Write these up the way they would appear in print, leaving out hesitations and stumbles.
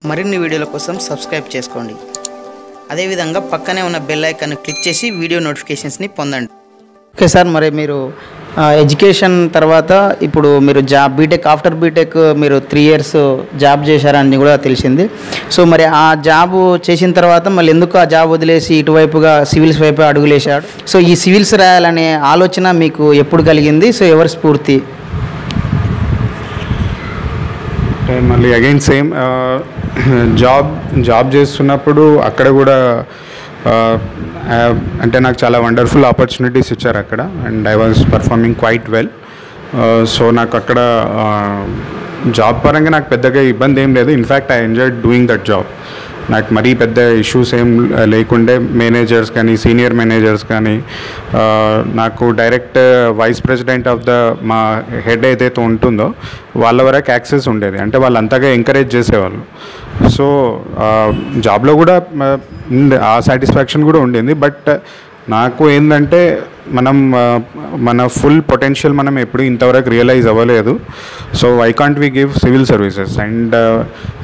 మరిన్ని వీడియోల కోసం సబ్స్క్రైబ్ చేసుకోండి. అదేవిధంగా పక్కనే ఉన్న బెల్ ఐకాన్ క్లిక్ చేసి వీడియో నోటిఫికేషన్స్ని పొందండి. ఓకే సార్, మరి మీరు ఎడ్యుకేషన్ తర్వాత ఇప్పుడు మీరు బీటెక్ ఆఫ్టర్ బీటెక్ మీరు 3 years జాబ్ చేశారని కూడా తెలిసింది. సో మరి ఆ జాబ్ చేసిన తర్వాత మళ్ళీ ఎందుకు ఆ జాబ్ వదిలేసి ఇటువైపుగా సివిల్స్ వైపు అడుగులేశాడు? సో ఈ సివిల్స్ రాయాలనే ఆలోచన మీకు ఎప్పుడు కలిగింది? సో ఎవరి స్ఫూర్తి? మళ్ళీ అగైన్ సేమ్ జాబ్ చేస్తున్నప్పుడు అక్కడ కూడా అంటే నాకు చాలా వండర్ఫుల్ ఆపర్చునిటీస్ ఇచ్చారు అక్కడ. And I was performing quite well. So నాకు అక్కడ జాబ్ పరంగా నాకు పెద్దగా ఇబ్బంది ఏం లేదు. In fact I enjoyed doing that job. నాకు మరీ పెద్ద ఇష్యూస్ ఏం లేకుండే. మేనేజర్స్ కానీ సీనియర్ మేనేజర్స్ కానీ నాకు డైరెక్ట్ వైస్ ప్రెసిడెంట్ ఆఫ్ మా హెడ్ ఏదైతే ఉంటుందో వాళ్ళ వరకు యాక్సెస్ ఉండేది. అంటే వాళ్ళు అంతగా ఎంకరేజ్ చేసేవాళ్ళు. సో జాబ్లో కూడా ఆ సాటిస్ఫాక్షన్ కూడా ఉండింది. బట్ నాకు ఏంటంటే మన ఫుల్ పొటెన్షియల్ మనం ఎప్పుడు ఇంతవరకు రియలైజ్ అవ్వలేదు. So why can't we give civil services? And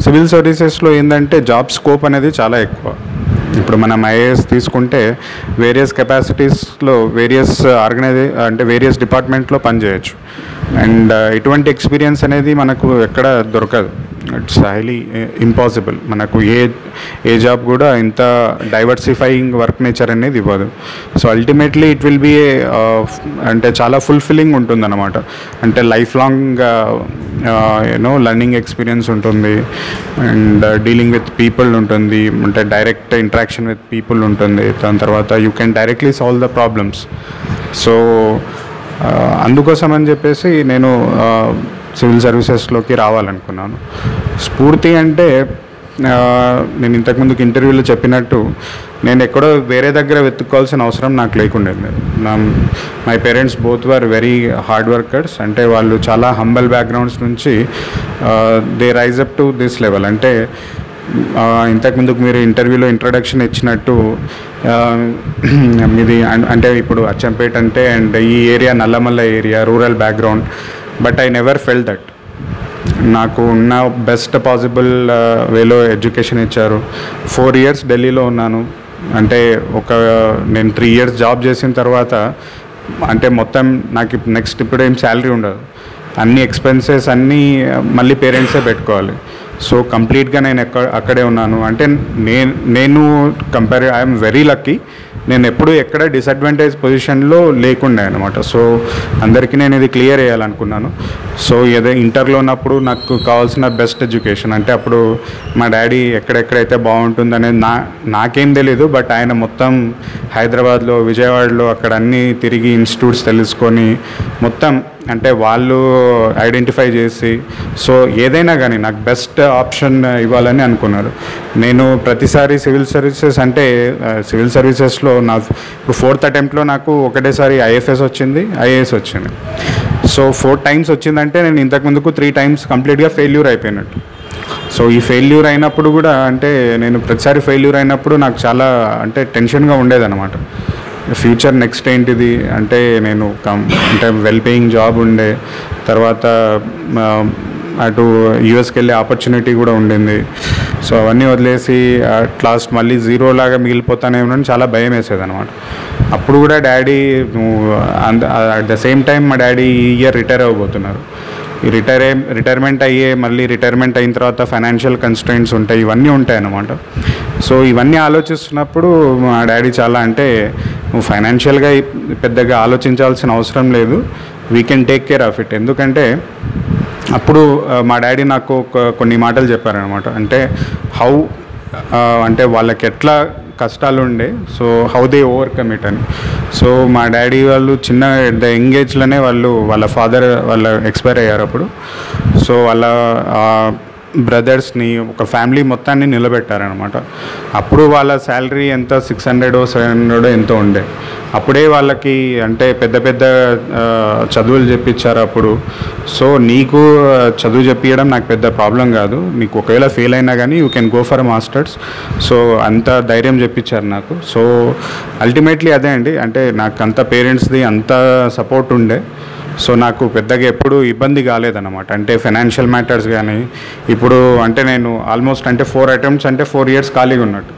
civil సర్వీసెస్లో ఏంటంటే జాబ్ స్కోప్ అనేది చాలా ఎక్కువ. ఇప్పుడు మనం ఐఏఎస్ తీసుకుంటే వేరియస్ కెపాసిటీస్లో వేరియస్ డిపార్ట్మెంట్లో పనిచేయచ్చు. అండ్ ఇటువంటి ఎక్స్పీరియన్స్ అనేది మనకు ఎక్కడ దొరకదు. It's highly impossible. మనకు ఏ జాబ్ కూడా ఇంత డైవర్సిఫైయింగ్ వర్క్ నేచర్ అనేది ఇవ్వదు. So ultimately it will be అంటే చాలా ఫుల్ఫిల్లింగ్ ఉంటుందన్నమాట. అంటే లైఫ్ లాంగ్ లర్నింగ్ ఎక్స్పీరియన్స్ ఉంటుంది. అండ్ డీలింగ్ విత్ పీపుల్ ఉంటుంది. అంటే డైరెక్ట్ ఇంటరాక్షన్ విత్ పీపుల్ ఉంటుంది. దాని తర్వాత you can directly solve the problems. So అందుకోసం అని చెప్పేసి నేను సివిల్ సర్వీసెస్లోకి రావాలనుకున్నాను. స్ఫూర్తి అంటే నేను ఇంతకుముందుకు ఇంటర్వ్యూలో చెప్పినట్టు నేను ఎక్కడో వేరే దగ్గర వెతుక్కోవాల్సిన అవసరం నాకు లేకుండేది. My parents both were very hard workers. అంటే వాళ్ళు చాలా హంబల్ బ్యాక్గ్రౌండ్స్ నుంచి they rise up to this level. అంటే ఇంతకుముందుకు మీరు ఇంటర్వ్యూలో ఇంట్రడక్షన్ ఇచ్చినట్టు మీది అంటే ఇప్పుడు అచ్చంపేట అంటే అండ్ ఈ area Nallamala area rural background. But I never fell that. నాకు ఉన్న బెస్ట్ పాసిబుల్ వేలో ఎడ్యుకేషన్ ఇచ్చారు. 4 years ఢిల్లీలో ఉన్నాను. అంటే నేను 3 years జాబ్ చేసిన తర్వాత అంటే మొత్తం నాకు నెక్స్ట్ ఇప్పుడు ఏం శాలరీ ఉండదు. అన్ని ఎక్స్పెన్సెస్ అన్నీ మళ్ళీ పేరెంట్సే పెట్టుకోవాలి. సో కంప్లీట్గా నేను అక్కడే ఉన్నాను. అంటే నేను ఐఎమ్ వెరీ లక్కీ. నేను ఎప్పుడు ఎక్కడ డిసడ్వాంటేజ్ పొజిషన్లో లేకుండే అనమాట. సో అందరికీ నేను ఇది క్లియర్ చేయాలనుకున్నాను. సో ఇంటర్లో ఉన్నప్పుడు నాకు కావాల్సిన బెస్ట్ ఎడ్యుకేషన్ అంటే అప్పుడు మా డాడీ ఎక్కడెక్కడైతే బాగుంటుందనేది నాకేం తెలీదు. బట్ ఆయన మొత్తం హైదరాబాద్లో విజయవాడలో అక్కడ అన్నీ తిరిగి ఇన్స్టిట్యూట్స్ తెలుసుకొని మొత్తం అంటే వాళ్ళు ఐడెంటిఫై చేసి సో ఏదైనా కానీ నాకు బెస్ట్ ఆప్షన్ ఇవ్వాలని అనుకున్నారు. నేను ప్రతిసారి సివిల్ సర్వీసెస్లో ఇప్పుడు 4th అటెంప్ట్లో నాకు ఒకటేసారి ఐఎఫ్ఎస్ వచ్చింది, ఐఏఎస్ వచ్చింది. సో 4 times వచ్చిందంటే నేను ఇంతకుముందుకు 3 times కంప్లీట్గా ఫెయిల్యూర్ అయిపోయినట్టు. సో ఈ ఫెయిల్యూర్ అయినప్పుడు కూడా అంటే నేను ప్రతిసారి ఫెయిల్యూర్ అయినప్పుడు నాకు చాలా అంటే టెన్షన్గా ఉండేదన్నమాట. ఫ్యూచర్ నెక్స్ట్ ఏంటిది అంటే నేను అంటే వెల్ పేయింగ్ జాబ్ ఉండే తర్వాత అటు యూఎస్కి వెళ్ళే ఆపర్చునిటీ కూడా ఉండింది. సో అవన్నీ వదిలేసి అట్ లాస్ట్ మళ్ళీ జీరో లాగా మిగిలిపోతానేమో చాలా భయం వేసేది అనమాట. అప్పుడు కూడా daddy at the same time మా డాడీ ఈ ఇయర్ రిటైర్ అవ్వబోతున్నారు. ఈ రిటైర్మెంట్ అయిన తర్వాత ఫైనాన్షియల్ కన్స్ట్రెయింట్స్ ఉంటాయి, ఇవన్నీ ఉంటాయి అన్నమాట. సో ఇవన్నీ ఆలోచిస్తున్నప్పుడు మా డాడీ చాలా అంటే నువ్వు ఫైనాన్షియల్గా పెద్దగా ఆలోచించాల్సిన అవసరం లేదు, we can take care of it. ఎందుకంటే అప్పుడు మా డాడీ నాకు కొన్ని మాటలు చెప్పారనమాట. అంటే అంటే వాళ్ళకి ఎట్లా కష్టాలు ఉండే so how they overcome it అని. సో మా డాడీ వాళ్ళు చిన్న యంగ్ ఏజ్లోనే వాళ్ళ ఫాదర్ ఎక్స్పైర్ అయ్యారు అప్పుడు. సో వాళ్ళ బ్రదర్స్ని ఒక ఫ్యామిలీ మొత్తాన్ని నిలబెట్టారనమాట. అప్పుడు వాళ్ళ శాలరీ ఎంత 600 700 ఎంతో ఉండే. అప్పుడే వాళ్ళకి అంటే పెద్ద పెద్ద చదువులు చెప్పించారు అప్పుడు. సో నీకు చదువు చెప్పియడం నాకు పెద్ద ప్రాబ్లం కాదు, నీకు ఒకవేళ ఫెయిల్ అయినా కానీ you can go for masters. So అంత ధైర్యం చెప్పించారు నాకు. సో అల్టిమేట్లీ అదే అండి, అంటే నాకు అంత పేరెంట్స్ది అంత సపోర్ట్ ఉండే. సో నాకు పెద్దగా ఎప్పుడు ఇబ్బంది కాలేదన్నమాట. అంటే ఫైనాన్షియల్ మ్యాటర్స్ కానీ ఇప్పుడు అంటే నేను ఆల్మోస్ట్ అంటే 4 అటెంప్ట్స్ అంటే 4 years ఖాళీగా ఉన్నట్టు.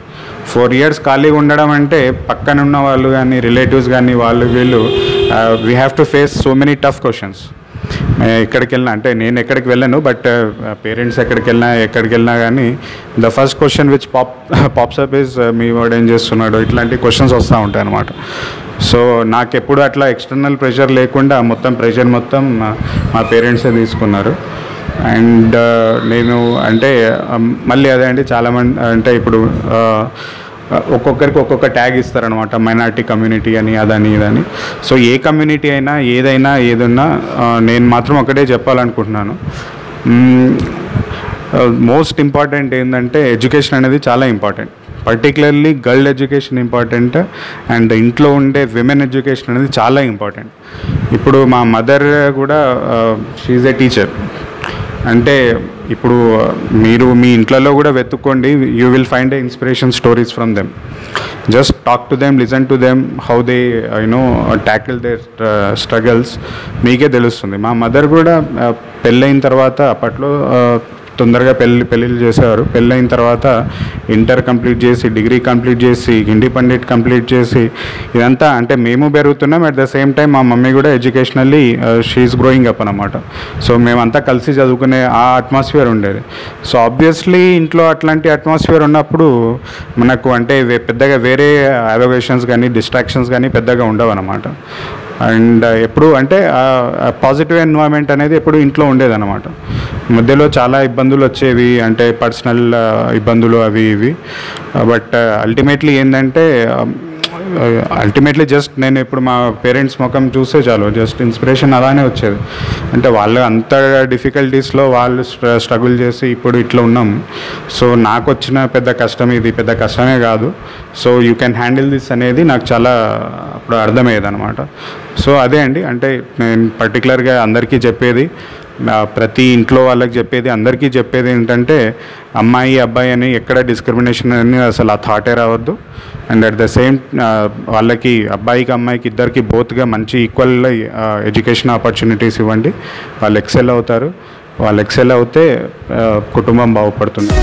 4 years ఖాళీగా ఉండడం అంటే పక్కన ఉన్న వాళ్ళు కానీ రిలేటివ్స్ కానీ వాళ్ళు వీళ్ళు we have to face so many tough questions. ఎక్కడికి వెళ్ళినా అంటే నేను ఎక్కడికి వెళ్ళాను, బట్ పేరెంట్స్ ఎక్కడికి వెళ్ళినా కానీ the first question which pops up is మీ వాడు ఏం చేస్తున్నాడు, ఇట్లాంటి క్వశ్చన్స్ వస్తూ ఉంటాయి అన్నమాట. సో నాకు ఎప్పుడు అట్లా ఎక్స్టర్నల్ ప్రెషర్ లేకుండా మొత్తం ప్రెషర్ మొత్తం మా పేరెంట్సే తీసుకున్నారు. అండ్ నేను అంటే మళ్ళీ అదే అండి, చాలామంది అంటే ఇప్పుడు ఒక్కొక్కరికి ఒక్కొక్క ట్యాగ్ ఇస్తారనమాట, మైనారిటీ కమ్యూనిటీ అని అదని ఇదని. సో ఏ కమ్యూనిటీ అయినా ఏదన్నా నేను మాత్రం ఒకటే చెప్పాలనుకుంటున్నాను. మోస్ట్ ఇంపార్టెంట్ ఏంటంటే ఎడ్యుకేషన్ అనేది చాలా important. Particularly girl education important and ఇంట్లో ఉండే విమెన్ ఎడ్యుకేషన్ అనేది చాలా ఇంపార్టెంట్. ఇప్పుడు మా మదర్ కూడా షీ ఈజ్ ఏ టీచర్. అంటే ఇప్పుడు మీరు మీ ఇంట్లలో కూడా వెతుక్కోండి, you will find a inspiration stories from them. Just talk to them, listen to them, how they tackle their struggles, మీకే తెలుస్తుంది. మా మదర్ కూడా పెళ్ళైన తర్వాత అప్పట్లో తొందరగా పెళ్ళిళ్ళు చేసేవారు. పెళ్ళైన తర్వాత ఇంటర్ కంప్లీట్ చేసి, డిగ్రీ కంప్లీట్ చేసి, ఇండిపెండెంట్ కంప్లీట్ చేసి, ఇదంతా అంటే మేము పెరుగుతున్నాం. అట్ ద సేమ్ టైం మా మమ్మీ కూడా ఎడ్యుకేషనల్లీ షీఈస్ గ్రోయింగ్ అప్ అనమాట. సో మేమంతా కలిసి చదువుకునే ఆ అట్మాస్ఫియర్ ఉండేది. సో ఆబ్వియస్లీ ఇంట్లో అట్లాంటి అట్మాస్ఫియర్ ఉన్నప్పుడు మనకు అంటే పెద్దగా వేరే అవవేషన్స్ కానీ డిస్ట్రాక్షన్స్ కానీ పెద్దగా ఉండవు అనమాట. అండ్ ఎప్పుడు అంటే పాజిటివ్ ఎన్వైరన్మెంట్ అనేది ఎప్పుడు ఇంట్లో ఉండేదన్నమాట. మధ్యలో చాలా ఇబ్బందులు వచ్చేవి, అంటే పర్సనల్ ఇబ్బందులు అవి ఇవి. బట్ అల్టిమేట్లీ ఏంటంటే జస్ట్ నేను ఇప్పుడు మా పేరెంట్స్ ముఖం చూస్తే చాలు, జస్ట్ ఇన్స్పిరేషన్ అలానే వచ్చేది. అంటే వాళ్ళు అంత డిఫికల్టీస్లో వాళ్ళు స్ట్రగుల్ చేసి ఇప్పుడు ఇట్లా ఉన్నాం. సో నాకు వచ్చిన పెద్ద కష్టం ఇది పెద్ద కష్టమే కాదు. So you can handle this అనేది నాకు చాలా అప్పుడు అర్థమయ్యేది అనమాట. సో అదే అండి, అంటే నేను పర్టికులర్గా అందరికీ చెప్పేది, ప్రతి ఇంట్లో వాళ్ళకి చెప్పేది, అందరికీ చెప్పేది ఏంటంటే అమ్మాయి అబ్బాయి అని ఎక్కడ డిస్క్రిమినేషన్ అని అసలు ఆ థాటే రావద్దు. అండ్ అట్ ద సేమ్ వాళ్ళకి అబ్బాయికి అమ్మాయికి ఇద్దరికి బోత్గా మంచి ఈక్వల్ ఎడ్యుకేషన్ ఆపర్చునిటీస్ ఇవ్వండి. వాళ్ళు ఎక్సెల్ అవుతారు. వాళ్ళు ఎక్సెల్ అవుతే కుటుంబం బాగుపడుతుంది.